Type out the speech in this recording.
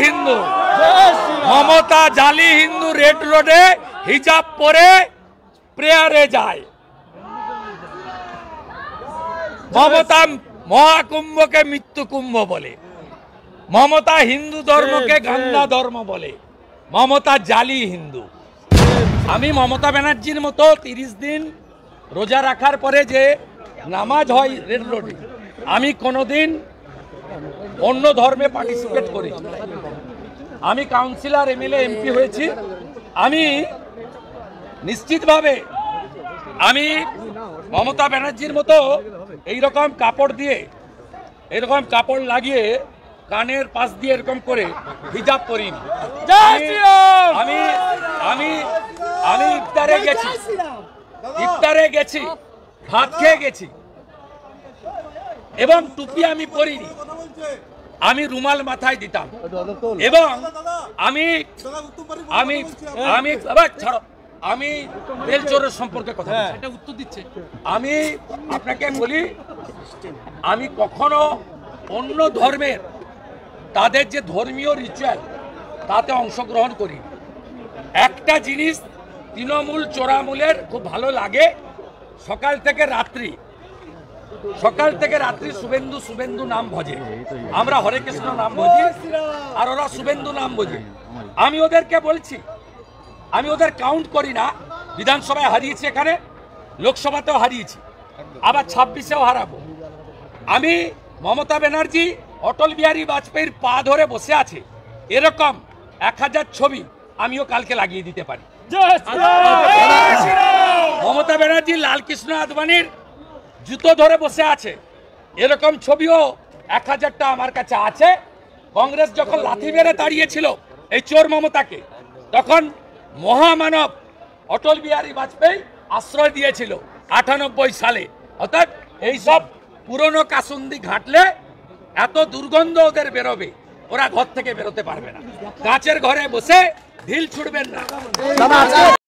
হিন্দু, মমতা জালি হিন্দু। রেড রোডে হিজাব পরে প্রেয়ারে যায়। মমতা মহাকুম্ভকে মৃত্যু কুম্ভ বলে, মমতা হিন্দু ধর্মকে গান্ধা ধর্ম বলে, মমতা জালি হিন্দু। আমি মমতা ব্যানার্জির মতো 30 দিন রোজা রাখার পরে যে নামাজ হয় রেড রোডে, আমি কোনোদিন অন্য ধর্মে পার্টিসিপেট করি। আমি কাউন্সিলর, এমএলএ, এমপি হয়েছি। আমি নিশ্চিতভাবে আমি মমতা ব্যানার্জির মতো এইরকম কাপড় দিয়ে, এরকম কাপড় লাগিয়ে কানের পাশ দিয়ে এরকম করে হিজাব করিনি। আমি আমি আমি ইফতারে গেছি, ভাত খেয়ে গেছি, এবং টুপি আমি পরিনি। আমি রুমাল মাথায় দিতাম, এবং আমি আমি আমি ছাড়ো, আমি বেলচোরের সম্পর্কে কথা সেটা উত্তর দিচ্ছে। আমি আপনাকে বলি, আমি কখনো অন্য ধর্মের তাদের যে ধর্মীয় রিচুয়াল তাতে অংশগ্রহণ করি। একটা জিনিস তৃণমূল চোরামূলের খুব ভালো লাগে, সকাল থেকে রাত্রি শুভেন্দু শুভেন্দু নাম ভজে। আমরা হরে কৃষ্ণ নাম ভজি, আর ওরা শুভেন্দু নাম ভজে। আমি ওদেরকে বলছি, আমি ওদের কাউন্ট করি না। বিধানসভায় হারিয়েছি, এখানে লোকসভাতেও হারিয়েছি, আবার 26-এও হারাবো। আমি মমতা ব্যানার্জি অটল বিহারী বাজপেয়ীর পা ধরে বসে আছে, এরকম 1000 ছবি আমিও কালকে লাগিয়ে দিতে পারি। মমতা ব্যানার্জি লালকৃষ্ণ আদবানির জুতো ধরে বসে আছে, এরকম ছবিও 1000টা আমার কাছে আছে। কংগ্রেস যখন লাথি মেরে তাড়িয়েছিল এই চোর মমতাকে, তখন মহামানব অটল বিহারী বাজপেয়ী আশ্রয় দিয়েছিল 98 সালে। অর্থাৎ এইসব পুরনো কাসুন্দি ঘাটলে এত দুর্গন্ধ ওদের বেরোবে, ওরা ঘর থেকে বেরোতে পারবে না। কাঁচের ঘরে বসে ঢিল ছুড়বেন না।